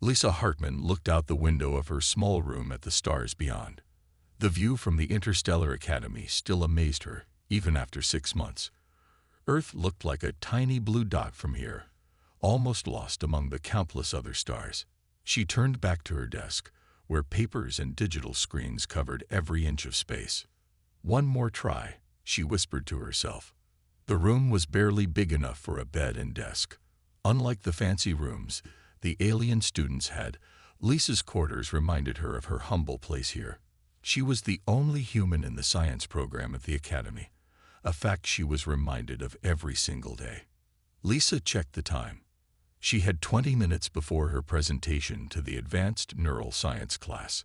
Lisa Hartman looked out the window of her small room at the stars beyond. The view from the Interstellar Academy still amazed her, even after 6 months. Earth looked like a tiny blue dot from here, almost lost among the countless other stars. She turned back to her desk, where papers and digital screens covered every inch of space. One more try, she whispered to herself. The room was barely big enough for a bed and desk. Unlike the fancy rooms the alien students had, Lisa's quarters reminded her of her humble place here. She was the only human in the science program at the academy, a fact she was reminded of every single day. Lisa checked the time. She had 20 minutes before her presentation to the advanced neural science class.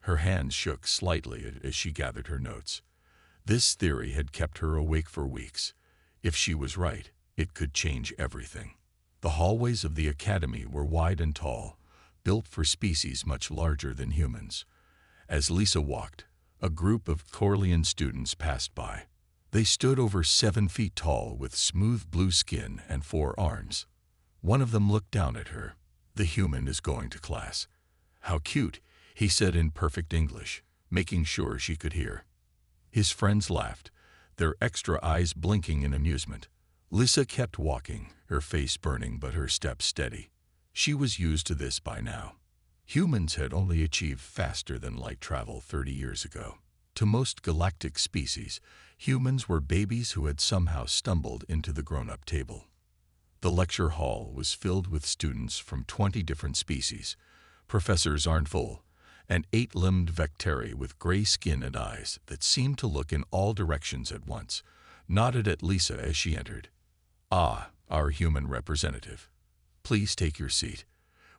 Her hands shook slightly as she gathered her notes. This theory had kept her awake for weeks. If she was right, it could change everything. The hallways of the academy were wide and tall, built for species much larger than humans. As Lisa walked, a group of Corlean students passed by. They stood over 7 feet tall with smooth blue skin and 4 arms. One of them looked down at her. "The human is going to class." "How cute," he said in perfect English, making sure she could hear. His friends laughed, their extra eyes blinking in amusement. Lisa kept walking, her face burning but her steps steady. She was used to this by now. Humans had only achieved faster than light travel 30 years ago. To most galactic species, humans were babies who had somehow stumbled into the grown-up table. The lecture hall was filled with students from 20 different species. Professor Zarnfull, an 8-limbed Vecteri with gray skin and eyes that seemed to look in all directions at once, nodded at Lisa as she entered. "Ah, our human representative. Please take your seat.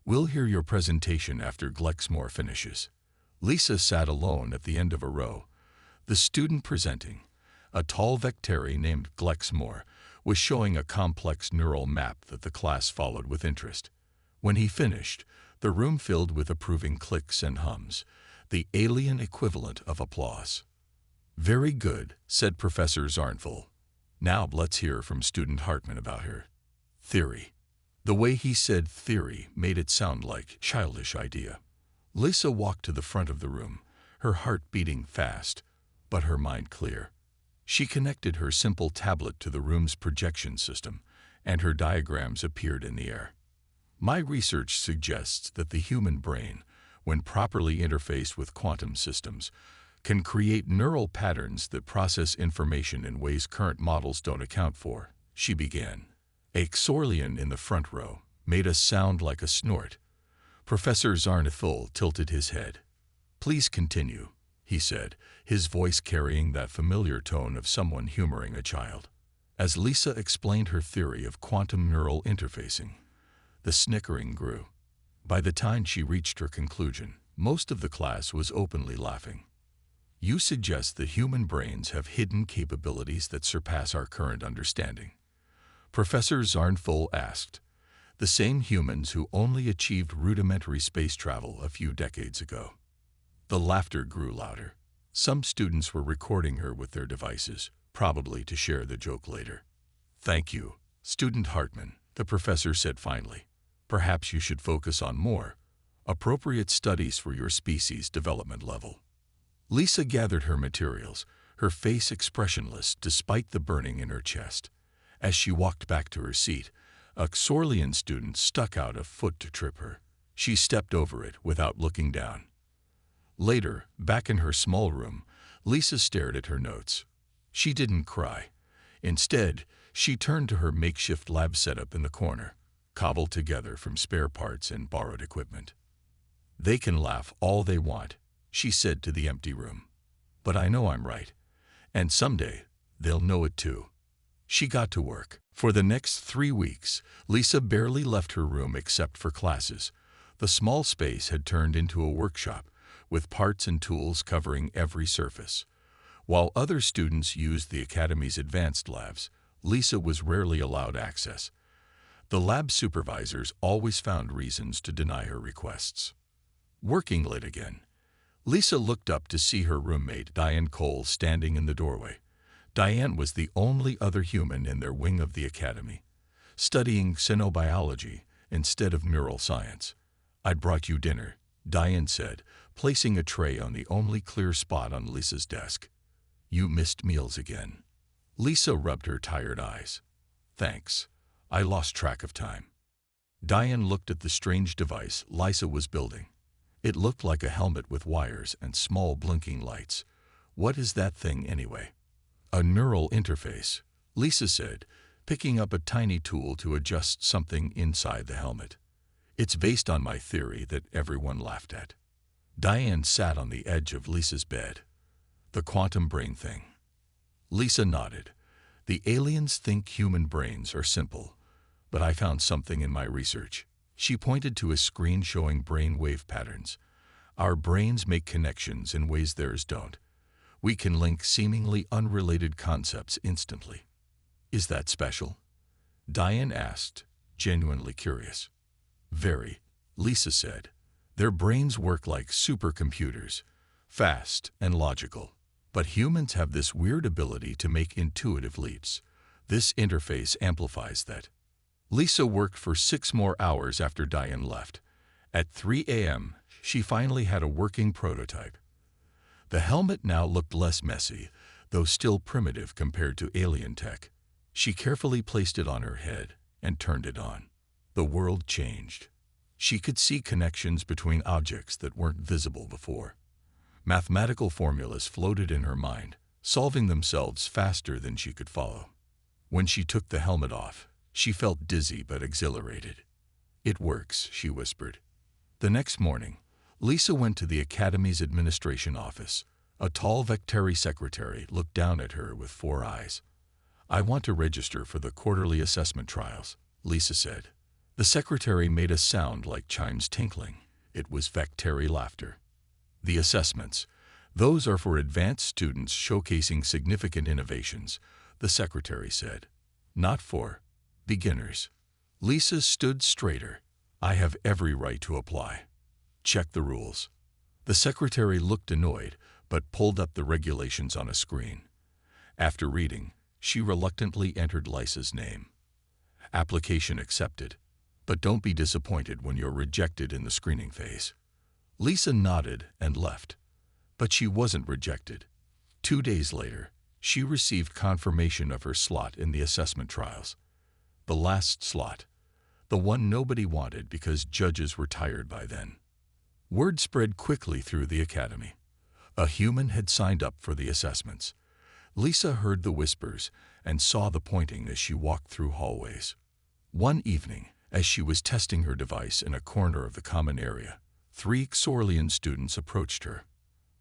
We'll hear your presentation after Glexmore finishes." Lisa sat alone at the end of a row. The student presenting, a tall Vecteri named Glexmore, was showing a complex neural map that the class followed with interest. When he finished, the room filled with approving clicks and hums, the alien equivalent of applause. "Very good," said Professor Zarnfull. "Now let's hear from student Hartman about her theory." The way he said theory made it sound like a childish idea. Lisa walked to the front of the room, her heart beating fast, but her mind clear. She connected her simple tablet to the room's projection system, and her diagrams appeared in the air. "My research suggests that the human brain, when properly interfaced with quantum systems, can create neural patterns that process information in ways current models don't account for," she began. A Xorlian in the front row made a sound like a snort. Professor Zarnfull tilted his head. "Please continue," he said, his voice carrying that familiar tone of someone humoring a child. As Lisa explained her theory of quantum neural interfacing, the snickering grew. By the time she reached her conclusion, most of the class was openly laughing. "You suggest that human brains have hidden capabilities that surpass our current understanding?" Professor Zarnfull asked. "The same humans who only achieved rudimentary space travel a few decades ago." The laughter grew louder. Some students were recording her with their devices, probably to share the joke later. "Thank you, Student Hartman," the professor said finally. "Perhaps you should focus on more appropriate studies for your species' development level." Lisa gathered her materials, her face expressionless despite the burning in her chest. As she walked back to her seat, a Xorlian student stuck out a foot to trip her. She stepped over it without looking down. Later, back in her small room, Lisa stared at her notes. She didn't cry. Instead, she turned to her makeshift lab setup in the corner, cobbled together from spare parts and borrowed equipment. "They can laugh all they want," she said to the empty room. "But I know I'm right. And someday, they'll know it too." She got to work. For the next 3 weeks, Lisa barely left her room except for classes. The small space had turned into a workshop, with parts and tools covering every surface. While other students used the Academy's advanced labs, Lisa was rarely allowed access. The lab supervisors always found reasons to deny her requests. Working late again, Lisa looked up to see her roommate Diane Cole standing in the doorway. Diane was the only other human in their wing of the academy, studying xenobiology instead of neural science. "I brought you dinner," Diane said, placing a tray on the only clear spot on Lisa's desk. "You missed meals again." Lisa rubbed her tired eyes. "Thanks. I lost track of time." Diane looked at the strange device Lisa was building. It looked like a helmet with wires and small blinking lights. "What is that thing anyway?" "A neural interface," Lisa said, picking up a tiny tool to adjust something inside the helmet. "It's based on my theory that everyone laughed at." Diane sat on the edge of Lisa's bed. "The quantum brain thing." Lisa nodded. "The aliens think human brains are simple, but I found something in my research." She pointed to a screen showing brain wave patterns. "Our brains make connections in ways theirs don't. We can link seemingly unrelated concepts instantly." "Is that special?" Diane asked, genuinely curious. "Very," Lisa said. "Their brains work like supercomputers, fast and logical. But humans have this weird ability to make intuitive leaps. This interface amplifies that." Lisa worked for 6 more hours after Diane left. At 3 a.m., she finally had a working prototype. The helmet now looked less messy, though still primitive compared to alien tech. She carefully placed it on her head and turned it on. The world changed. She could see connections between objects that weren't visible before. Mathematical formulas floated in her mind, solving themselves faster than she could follow. When she took the helmet off, she felt dizzy but exhilarated. "It works," she whispered. The next morning, Lisa went to the Academy's administration office. A tall Vecteri secretary looked down at her with 4 eyes. "I want to register for the quarterly assessment trials," Lisa said. The secretary made a sound like chimes tinkling. It was Vecteri laughter. "The assessments. Those are for advanced students showcasing significant innovations," the secretary said. "Not for beginners." Lisa stood straighter. "I have every right to apply." "Check the rules." The secretary looked annoyed, but pulled up the regulations on a screen. After reading, she reluctantly entered Lisa's name. "Application accepted. But don't be disappointed when you're rejected in the screening phase." Lisa nodded and left. But she wasn't rejected. 2 days later, she received confirmation of her slot in the assessment trials. The last slot. The one nobody wanted because judges were tired by then. Word spread quickly through the academy. A human had signed up for the assessments. Lisa heard the whispers and saw the pointing as she walked through hallways. One evening, as she was testing her device in a corner of the common area, 3 Xorlian students approached her.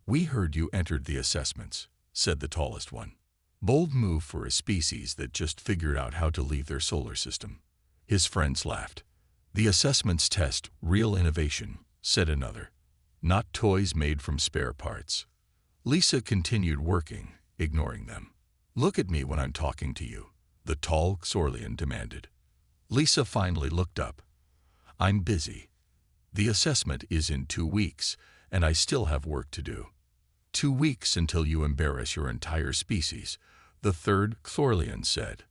"We heard you entered the assessments," said the tallest one. Bold move for a species that just figured out how to leave their solar system. His friends laughed. "The assessments test real innovation," said another. "Not toys made from spare parts." Lisa continued working, ignoring them. "Look at me when I'm talking to you," the tall Xorlian demanded. Lisa finally looked up. "I'm busy. The assessment is in 2 weeks, and I still have work to do." 2 weeks until you embarrass your entire species," the third Xorlian said.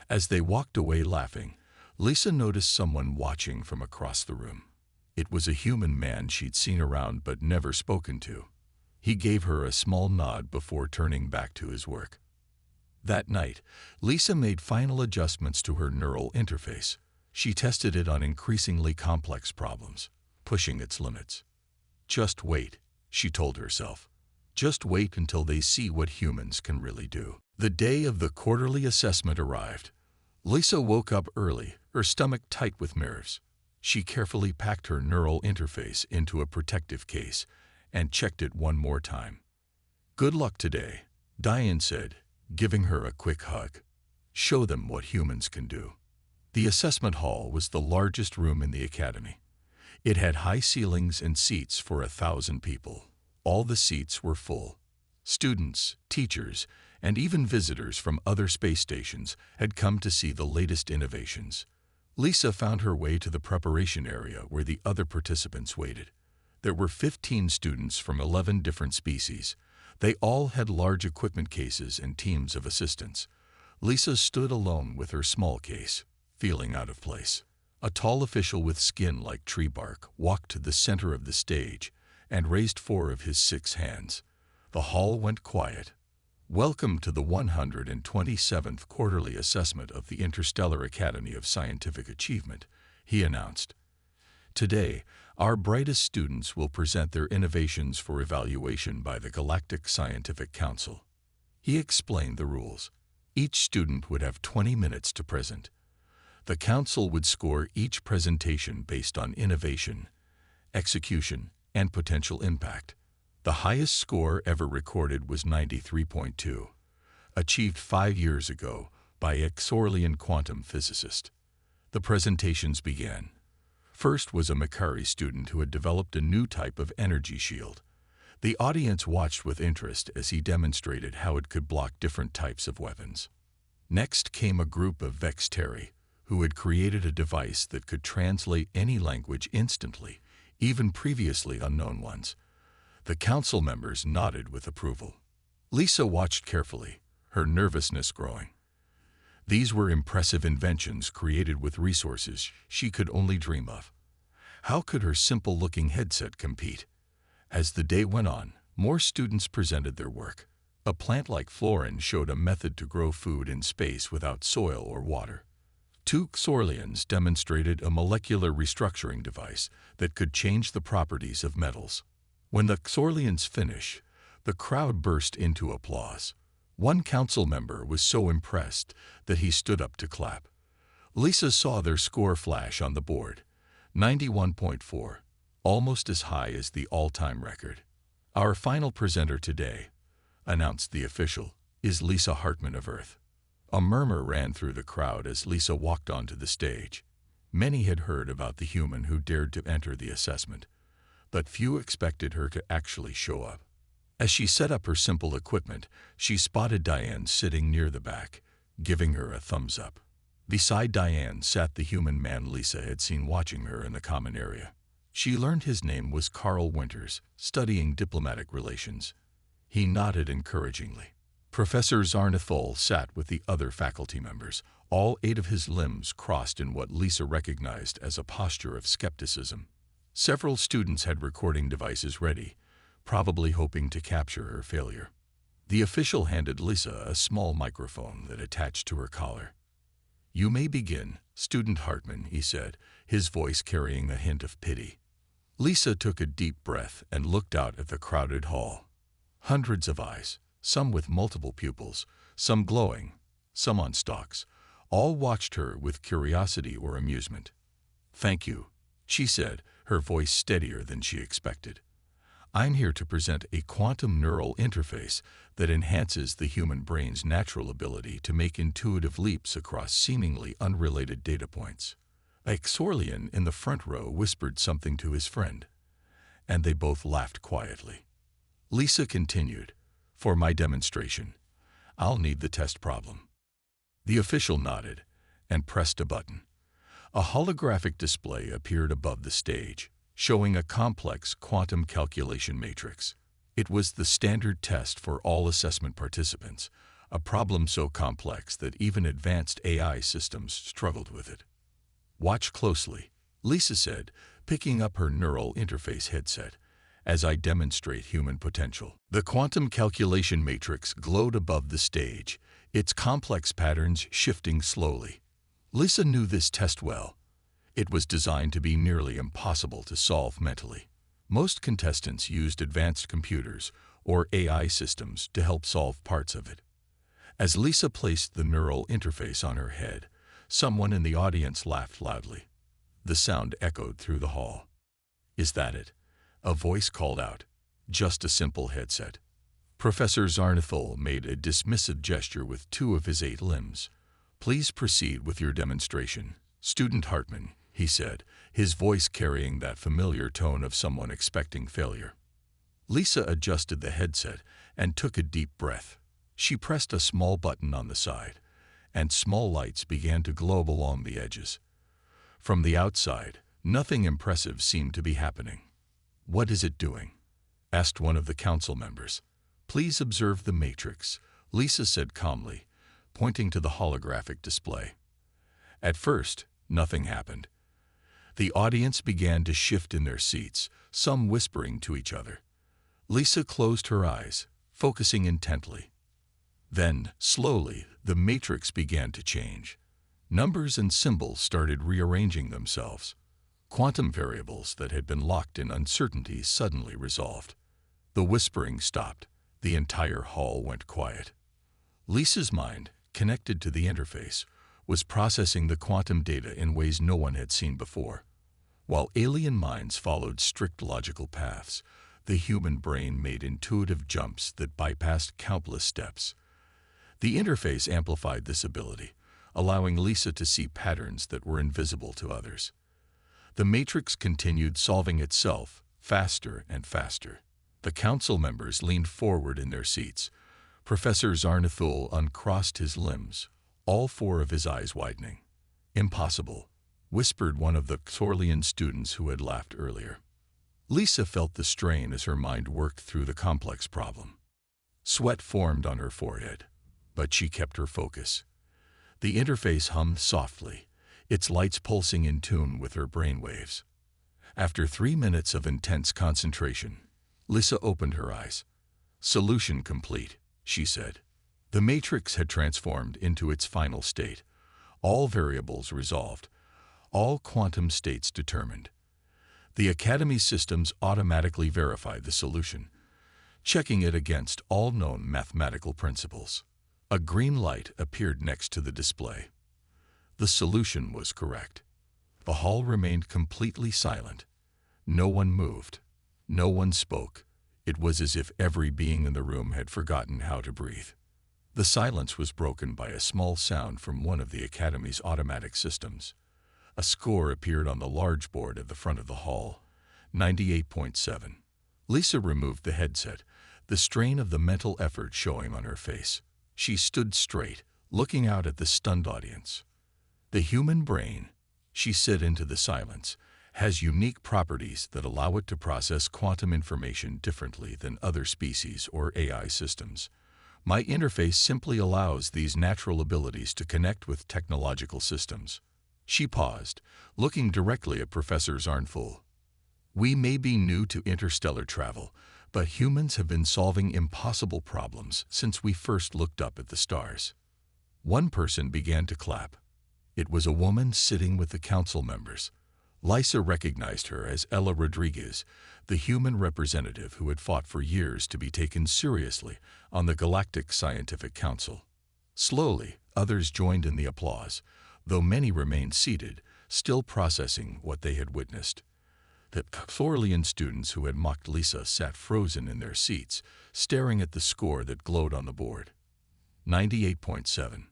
As they walked away laughing, Lisa noticed someone watching from across the room. It was a human man she'd seen around but never spoken to. He gave her a small nod before turning back to his work. That night, Lisa made final adjustments to her neural interface. She tested it on increasingly complex problems, pushing its limits. "Just wait," she told herself. "Just wait until they see what humans can really do." The day of the quarterly assessment arrived. Lisa woke up early, her stomach tight with nerves. She carefully packed her neural interface into a protective case and checked it one more time. "Good luck today," Diane said, giving her a quick hug. "Show them what humans can do." The assessment hall was the largest room in the academy. It had high ceilings and seats for 1,000 people. All the seats were full. Students, teachers, and even visitors from other space stations had come to see the latest innovations. Lisa found her way to the preparation area where the other participants waited. There were 15 students from 11 different species. They all had large equipment cases and teams of assistants. Lisa stood alone with her small case, feeling out of place. A tall official with skin like tree bark walked to the center of the stage and raised 4 of his 6 hands. The hall went quiet. "Welcome to the 127th Quarterly Assessment of the Interstellar Academy of Scientific Achievement," he announced. "Today, our brightest students will present their innovations for evaluation by the Galactic Scientific Council." He explained the rules. Each student would have 20 minutes to present. The council would score each presentation based on innovation, execution, and potential impact. The highest score ever recorded was 93.2, achieved 5 years ago by a Xorlian quantum physicist. The presentations began. First was a Macari student who had developed a new type of energy shield. The audience watched with interest as he demonstrated how it could block different types of weapons. Next came a group of Vexteri, who had created a device that could translate any language instantly, even previously unknown ones. The council members nodded with approval. Lisa watched carefully, her nervousness growing. These were impressive inventions created with resources she could only dream of. How could her simple-looking headset compete? As the day went on, more students presented their work. A plant like Florin showed a method to grow food in space without soil or water. 2 Xorlians demonstrated a molecular restructuring device that could change the properties of metals. When the Xorlians finished, the crowd burst into applause. One council member was so impressed that he stood up to clap. Lisa saw their score flash on the board, 91.4, almost as high as the all-time record. "Our final presenter today," announced the official, "is Lisa Hartman of Earth." A murmur ran through the crowd as Lisa walked onto the stage. Many had heard about the human who dared to enter the assessment, but few expected her to actually show up. As she set up her simple equipment, she spotted Diane sitting near the back, giving her a thumbs up. Beside Diane sat the human man Lisa had seen watching her in the common area. She learned his name was Carl Winters, studying diplomatic relations. He nodded encouragingly. Professor Zarnathol sat with the other faculty members, all 8 of his limbs crossed in what Lisa recognized as a posture of skepticism. Several students had recording devices ready, probably hoping to capture her failure. The official handed Lisa a small microphone that attached to her collar. "You may begin, Student Hartman," he said, his voice carrying a hint of pity. Lisa took a deep breath and looked out at the crowded hall. Hundreds of eyes, some with multiple pupils, some glowing, some on stalks, all watched her with curiosity or amusement. "Thank you," she said, her voice steadier than she expected. "I'm here to present a quantum neural interface that enhances the human brain's natural ability to make intuitive leaps across seemingly unrelated data points." A Xorlian in the front row whispered something to his friend, and they both laughed quietly. Lisa continued, "For my demonstration, I'll need the test problem." The official nodded and pressed a button. A holographic display appeared above the stage, showing a complex quantum calculation matrix. It was the standard test for all assessment participants, a problem so complex that even advanced AI systems struggled with it. "Watch closely," Lisa said, picking up her neural interface headset, "as I demonstrate human potential." The quantum calculation matrix glowed above the stage, its complex patterns shifting slowly. Lisa knew this test well. It was designed to be nearly impossible to solve mentally. Most contestants used advanced computers or AI systems to help solve parts of it. As Lisa placed the neural interface on her head, someone in the audience laughed loudly. The sound echoed through the hall. "Is that it?" a voice called out. "Just a simple headset." Professor Zarnathol made a dismissive gesture with 2 of his 8 limbs. "Please proceed with your demonstration, Student Hartman," he said, his voice carrying that familiar tone of someone expecting failure. Lisa adjusted the headset and took a deep breath. She pressed a small button on the side, and small lights began to glow along the edges. From the outside, nothing impressive seemed to be happening. "What is it doing?" asked one of the council members. "Please observe the matrix," Lisa said calmly, pointing to the holographic display. At first, nothing happened. The audience began to shift in their seats, some whispering to each other. Lisa closed her eyes, focusing intently. Then, slowly, the matrix began to change. Numbers and symbols started rearranging themselves. Quantum variables that had been locked in uncertainty suddenly resolved. The whispering stopped. The entire hall went quiet. Lisa's mind, connected to the interface, was processing the quantum data in ways no one had seen before. While alien minds followed strict logical paths, the human brain made intuitive jumps that bypassed countless steps. The interface amplified this ability, allowing Lisa to see patterns that were invisible to others. The matrix continued solving itself, faster and faster. The council members leaned forward in their seats. Professor Zarnathul uncrossed his limbs, all four of his eyes widening. "Impossible," whispered one of the Xorlian students who had laughed earlier. Lisa felt the strain as her mind worked through the complex problem. Sweat formed on her forehead, but she kept her focus. The interface hummed softly, its lights pulsing in tune with her brainwaves. After 3 minutes of intense concentration, Lisa opened her eyes. "Solution complete," she said. The matrix had transformed into its final state. All variables resolved, all quantum states determined. The Academy systems automatically verified the solution, checking it against all known mathematical principles. A green light appeared next to the display. The solution was correct. The hall remained completely silent. No one moved. No one spoke. It was as if every being in the room had forgotten how to breathe. The silence was broken by a small sound from one of the Academy's automatic systems. A score appeared on the large board at the front of the hall. 98.7. Lisa removed the headset, the strain of the mental effort showing on her face. She stood straight, looking out at the stunned audience. "The human brain," she said into the silence, "has unique properties that allow it to process quantum information differently than other species or AI systems. My interface simply allows these natural abilities to connect with technological systems." She paused, looking directly at Professor Zarnful. "We may be new to interstellar travel, but humans have been solving impossible problems since we first looked up at the stars." One person began to clap. It was a woman sitting with the council members. Lisa recognized her as Ella Rodriguez, the human representative who had fought for years to be taken seriously on the Galactic Scientific Council. Slowly, others joined in the applause, though many remained seated, still processing what they had witnessed. The Xorlian students who had mocked Lisa sat frozen in their seats, staring at the score that glowed on the board. 98.7.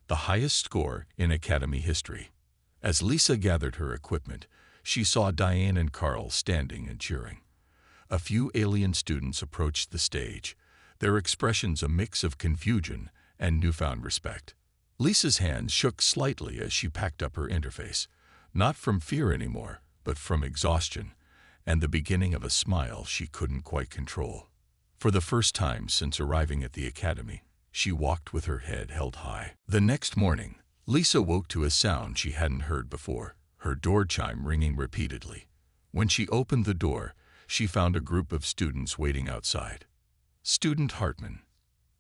The highest score in Academy history. As Lisa gathered her equipment, she saw Diane and Carl standing and cheering. A few alien students approached the stage, their expressions a mix of confusion and newfound respect. Lisa's hands shook slightly as she packed up her interface, not from fear anymore, but from exhaustion, and the beginning of a smile she couldn't quite control. For the first time since arriving at the Academy, she walked with her head held high. The next morning, Lisa woke to a sound she hadn't heard before, her door chime ringing repeatedly. When she opened the door, she found a group of students waiting outside. "Student Hartman,"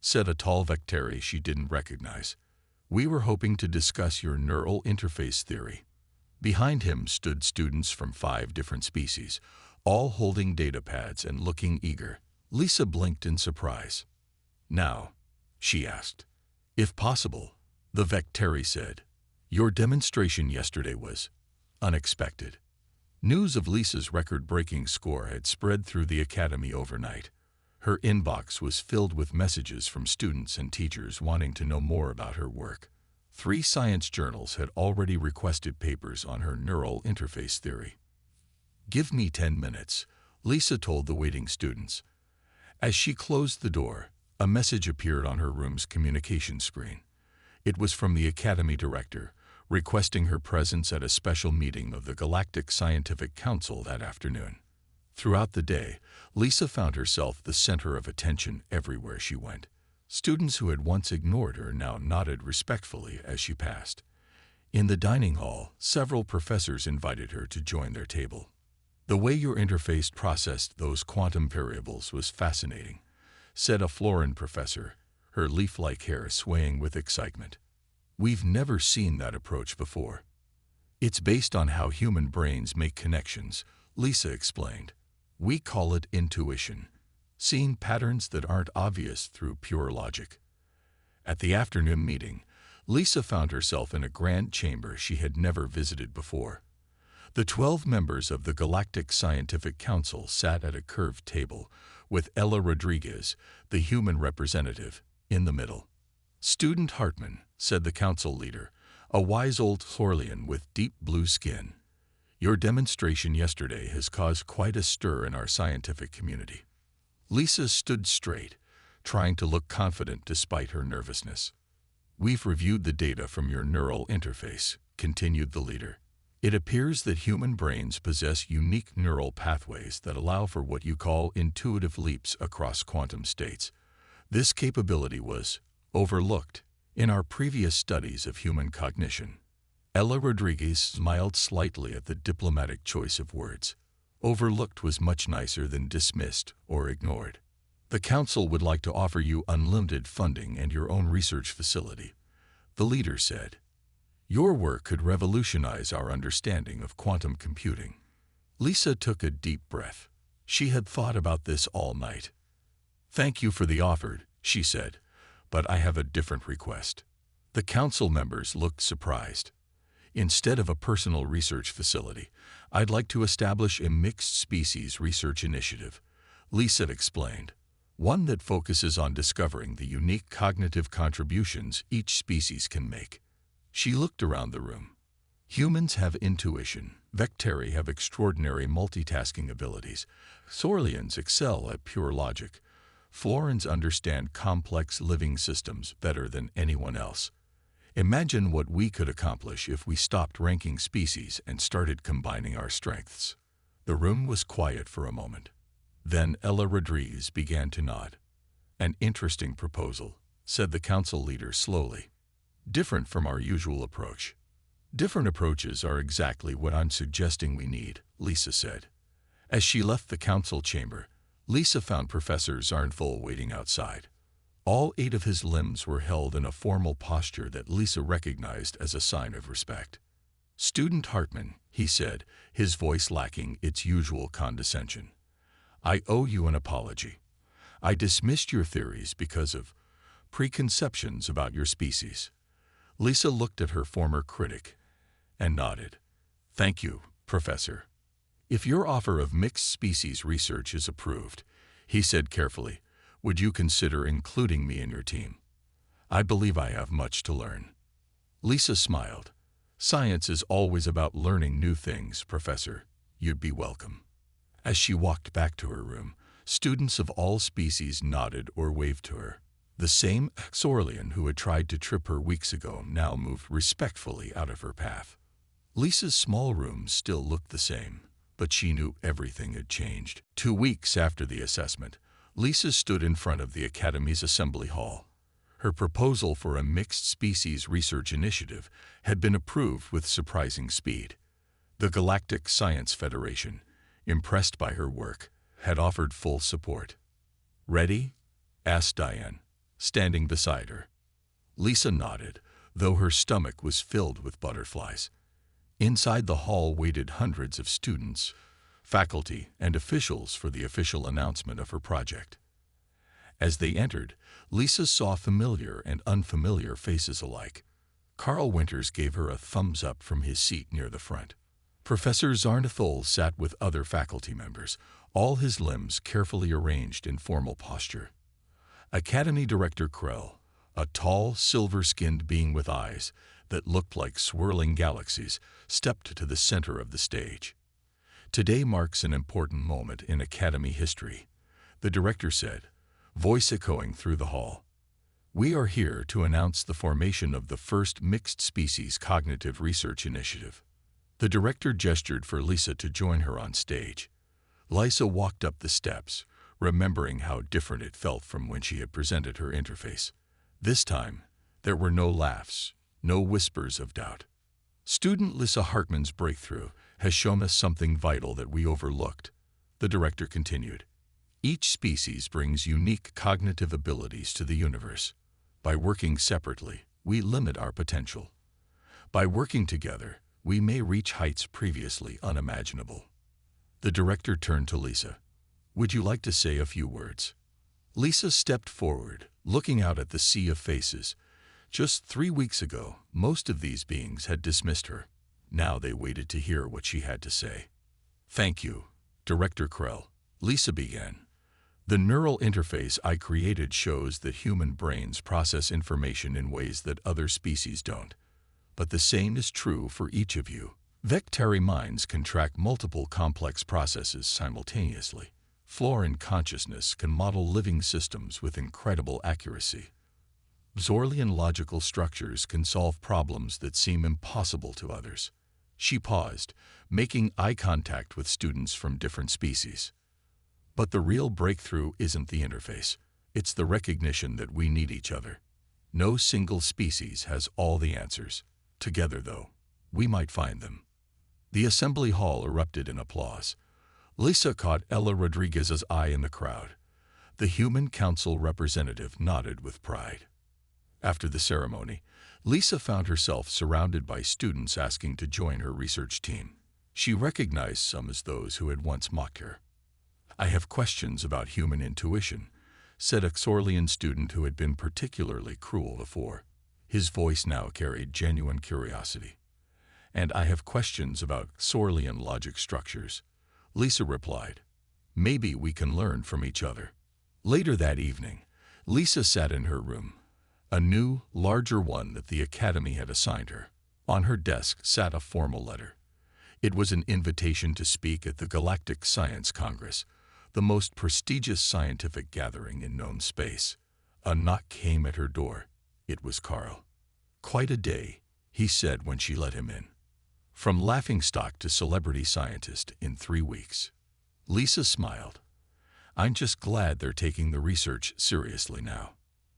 said a tall Vectari she didn't recognize, "we were hoping to discuss your neural interface theory." Behind him stood students from 5 different species, all holding data pads and looking eager. Lisa blinked in surprise. "Now?" she asked. "If possible," the Vectari said. "Your demonstration yesterday was unexpected." News of Lisa's record-breaking score had spread through the Academy overnight. Her inbox was filled with messages from students and teachers wanting to know more about her work. 3 science journals had already requested papers on her neural interface theory. "Give me 10 minutes, Lisa told the waiting students. As she closed the door, a message appeared on her room's communication screen. It was from the Academy director, requesting her presence at a special meeting of the Galactic Scientific Council that afternoon. Throughout the day, Lisa found herself the center of attention everywhere she went. Students who had once ignored her now nodded respectfully as she passed. In the dining hall, several professors invited her to join their table. "The way your interface processed those quantum variables was fascinating," said a Florin professor, her leaf-like hair swaying with excitement. "We've never seen that approach before." "It's based on how human brains make connections," Lisa explained. "We call it intuition, seeing patterns that aren't obvious through pure logic." At the afternoon meeting, Lisa found herself in a grand chamber she had never visited before. The 12 members of the Galactic Scientific Council sat at a curved table, with Ella Rodriguez, the human representative, in the middle. "Student Hartman," said the council leader, a wise old Thorlian with deep blue skin, "your demonstration yesterday has caused quite a stir in our scientific community." Lisa stood straight, trying to look confident despite her nervousness. "We've reviewed the data from your neural interface," continued the leader. "It appears that human brains possess unique neural pathways that allow for what you call intuitive leaps across quantum states. This capability was overlooked in our previous studies of human cognition." Ella Rodriguez smiled slightly at the diplomatic choice of words. Overlooked was much nicer than dismissed or ignored. "The council would like to offer you unlimited funding and your own research facility," the leader said. "Your work could revolutionize our understanding of quantum computing." Lisa took a deep breath. She had thought about this all night. "Thank you for the offer," she said, "but I have a different request." The council members looked surprised. "Instead of a personal research facility, I'd like to establish a mixed-species research initiative," Lisa explained. "One that focuses on discovering the unique cognitive contributions each species can make." She looked around the room. "Humans have intuition, Vectari have extraordinary multitasking abilities, Thorlians excel at pure logic, Florins understand complex living systems better than anyone else. Imagine what we could accomplish if we stopped ranking species and started combining our strengths." The room was quiet for a moment. Then Ella Rodriguez began to nod. "An interesting proposal," said the council leader slowly. "Different from our usual approach." "Different approaches are exactly what I'm suggesting we need," Lisa said. As she left the council chamber, Lisa found Professor Zarnful waiting outside. All 8 of his limbs were held in a formal posture that Lisa recognized as a sign of respect. "Student Hartman," he said, his voice lacking its usual condescension, "I owe you an apology. I dismissed your theories because of preconceptions about your species." Lisa looked at her former critic and nodded. "Thank you, Professor. If your offer of mixed-species research is approved," he said carefully, "would you consider including me in your team? I believe I have much to learn." Lisa smiled. "Science is always about learning new things, Professor. You'd be welcome." As she walked back to her room, students of all species nodded or waved to her. The same Xorlian who had tried to trip her weeks ago now moved respectfully out of her path. Lisa's small room still looked the same, but she knew everything had changed. 2 weeks after the assessment, Lisa stood in front of the Academy's assembly hall. Her proposal for a mixed-species research initiative had been approved with surprising speed. The Galactic Science Federation, impressed by her work, had offered full support. "Ready?" asked Diane, standing beside her. Lisa nodded, though her stomach was filled with butterflies. Inside the hall waited hundreds of students, faculty, and officials for the official announcement of her project. As they entered, Lisa saw familiar and unfamiliar faces alike. Carl Winters gave her a thumbs up from his seat near the front. Professor Zarnathol sat with other faculty members, all his limbs carefully arranged in formal posture. Academy Director Krell, a tall, silver-skinned being with eyes that looked like swirling galaxies, stepped to the center of the stage. "Today marks an important moment in Academy history," the director said, voice echoing through the hall. "We are here to announce the formation of the first mixed-species cognitive research initiative." The director gestured for Lisa to join her on stage. Lisa walked up the steps, remembering how different it felt from when she had presented her interface. This time, there were no laughs, no whispers of doubt. Student Lisa Hartman's breakthrough has shown us something vital that we overlooked. The director continued. Each species brings unique cognitive abilities to the universe. By working separately, we limit our potential. By working together, we may reach heights previously unimaginable. The director turned to Lisa. Would you like to say a few words? Lisa stepped forward, looking out at the sea of faces. Just 3 weeks ago, most of these beings had dismissed her. Now they waited to hear what she had to say. Thank you, Director Krell. Lisa began. The neural interface I created shows that human brains process information in ways that other species don't. But the same is true for each of you. Vectary minds can track multiple complex processes simultaneously. Florin consciousness can model living systems with incredible accuracy. Zorlian logical structures can solve problems that seem impossible to others. She paused, making eye contact with students from different species. But the real breakthrough isn't the interface. It's the recognition that we need each other. No single species has all the answers. Together, though, we might find them. The assembly hall erupted in applause. Lisa caught Ella Rodriguez's eye in the crowd. The Human Council representative nodded with pride. After the ceremony, Lisa found herself surrounded by students asking to join her research team. She recognized some as those who had once mocked her. I have questions about human intuition, said a Xorlian student who had been particularly cruel before. His voice now carried genuine curiosity. And I have questions about Xorlian logic structures, Lisa replied. Maybe we can learn from each other. Later that evening, Lisa sat in her room, a new, larger one that the Academy had assigned her. On her desk sat a formal letter. It was an invitation to speak at the Galactic Science Congress, the most prestigious scientific gathering in known space. A knock came at her door. It was Carl. Quite a day, he said when she let him in. From laughingstock to celebrity scientist in 3 weeks. Lisa smiled. I'm just glad they're taking the research seriously now.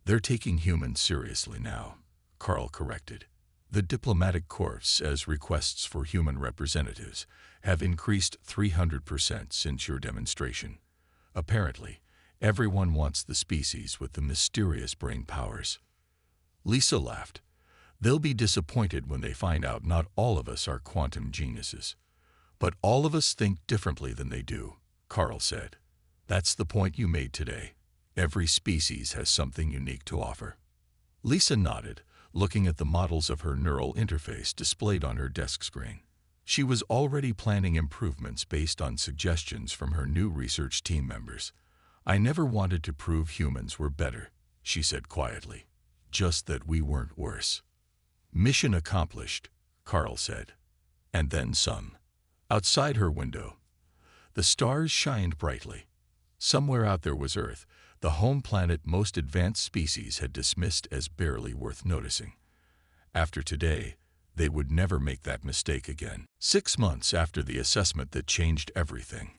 They're taking humans seriously now, Carl corrected. The diplomatic corps says requests for human representatives have increased 300% since your demonstration. Apparently, everyone wants the species with the mysterious brain powers. Lisa laughed. They'll be disappointed when they find out not all of us are quantum geniuses. But all of us think differently than they do, Carl said. That's the point you made today. Every species has something unique to offer. Lisa nodded, looking at the models of her neural interface displayed on her desk screen. She was already planning improvements based on suggestions from her new research team members. I never wanted to prove humans were better, she said quietly. Just that we weren't worse. Mission accomplished, Carl said. And then some. Outside her window, the stars shined brightly. Somewhere out there was Earth, the home planet most advanced species had dismissed as barely worth noticing. After today, they would never make that mistake again. 6 months after the assessment that changed everything,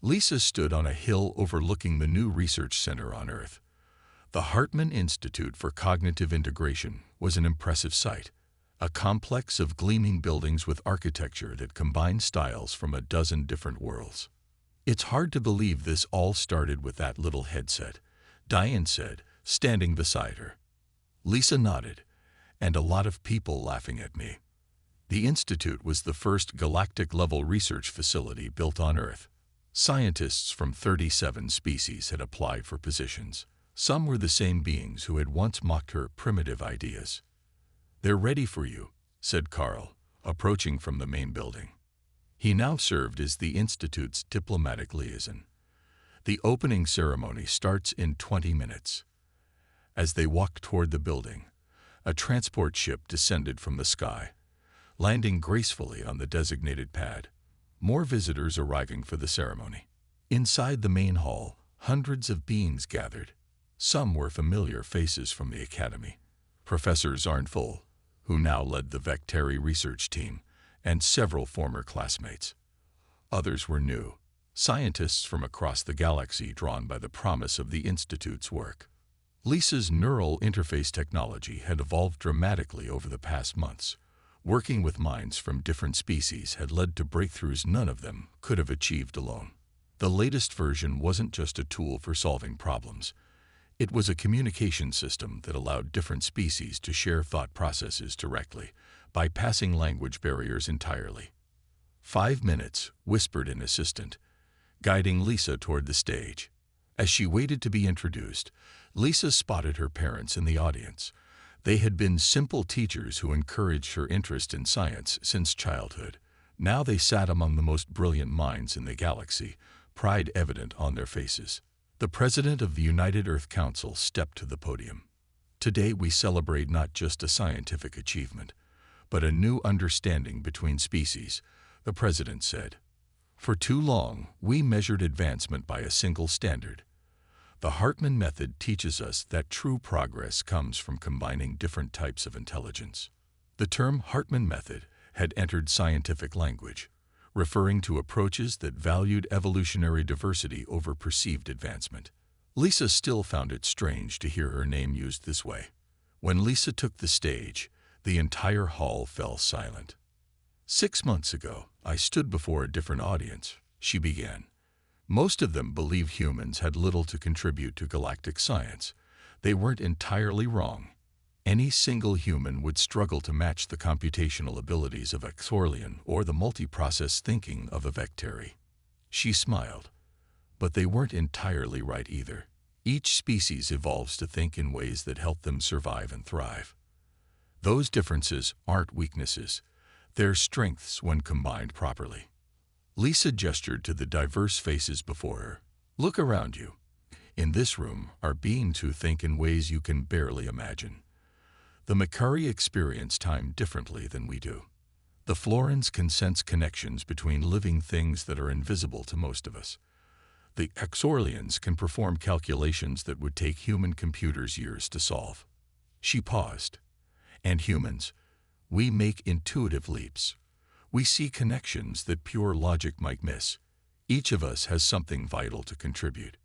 Lisa stood on a hill overlooking the new research center on Earth. The Hartman Institute for Cognitive Integration was an impressive sight, a complex of gleaming buildings with architecture that combined styles from a dozen different worlds. It's hard to believe this all started with that little headset, Diane said, standing beside her. Lisa nodded, and a lot of people laughing at me. The Institute was the first galactic-level research facility built on Earth. Scientists from 37 species had applied for positions. Some were the same beings who had once mocked her primitive ideas. They're ready for you, said Carl, approaching from the main building. He now served as the Institute's diplomatic liaison. The opening ceremony starts in 20 minutes. As they walked toward the building, a transport ship descended from the sky, landing gracefully on the designated pad. More visitors arriving for the ceremony. Inside the main hall, hundreds of beings gathered. Some were familiar faces from the Academy. Professor Zarnfull, who now led the Vectary research team, and several former classmates. Others were new, scientists from across the galaxy drawn by the promise of the Institute's work. Lisa's neural interface technology had evolved dramatically over the past months. Working with minds from different species had led to breakthroughs none of them could have achieved alone. The latest version wasn't just a tool for solving problems. It was a communication system that allowed different species to share thought processes directly, bypassing language barriers entirely. 5 minutes, whispered an assistant, guiding Lisa toward the stage. As she waited to be introduced, Lisa spotted her parents in the audience. They had been simple teachers who encouraged her interest in science since childhood. Now they sat among the most brilliant minds in the galaxy, pride evident on their faces. The president of the United Earth Council stepped to the podium. Today we celebrate not just a scientific achievement, but a new understanding between species, the president said. For too long, we measured advancement by a single standard. The Hartman method teaches us that true progress comes from combining different types of intelligence. The term Hartman method had entered scientific language, referring to approaches that valued evolutionary diversity over perceived advancement. Lisa still found it strange to hear her name used this way. When Lisa took the stage, the entire hall fell silent. 6 months ago, I stood before a different audience, she began. Most of them believed humans had little to contribute to galactic science. They weren't entirely wrong. Any single human would struggle to match the computational abilities of a Xorlian or the multi-process thinking of a Vectari. She smiled. But they weren't entirely right either. Each species evolves to think in ways that help them survive and thrive. Those differences aren't weaknesses. They're strengths when combined properly. Lisa gestured to the diverse faces before her. Look around you. In this room are beings who think in ways you can barely imagine. The Makari experience time differently than we do. The Florans can sense connections between living things that are invisible to most of us. The Xorlians can perform calculations that would take human computers years to solve. She paused. And humans, we make intuitive leaps. We see connections that pure logic might miss. Each of us has something vital to contribute.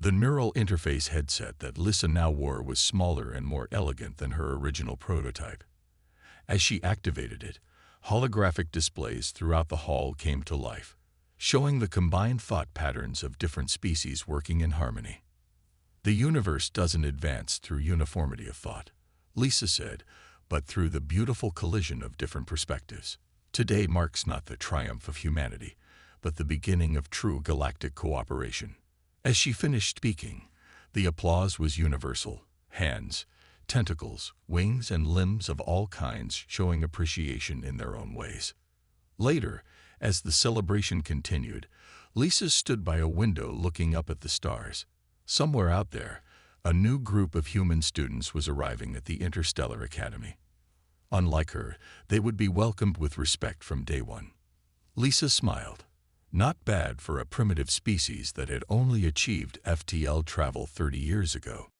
The neural interface headset that Lisa now wore was smaller and more elegant than her original prototype. As she activated it, holographic displays throughout the hall came to life, showing the combined thought patterns of different species working in harmony. The universe doesn't advance through uniformity of thought, Lisa said, but through the beautiful collision of different perspectives. Today marks not the triumph of humanity, but the beginning of true galactic cooperation. As she finished speaking, the applause was universal. Hands, tentacles, wings, and limbs of all kinds showing appreciation in their own ways. Later, as the celebration continued, Lisa stood by a window looking up at the stars. Somewhere out there, a new group of human students was arriving at the Interstellar Academy. Unlike her, they would be welcomed with respect from day one. Lisa smiled. Not bad for a primitive species that had only achieved FTL travel 30 years ago.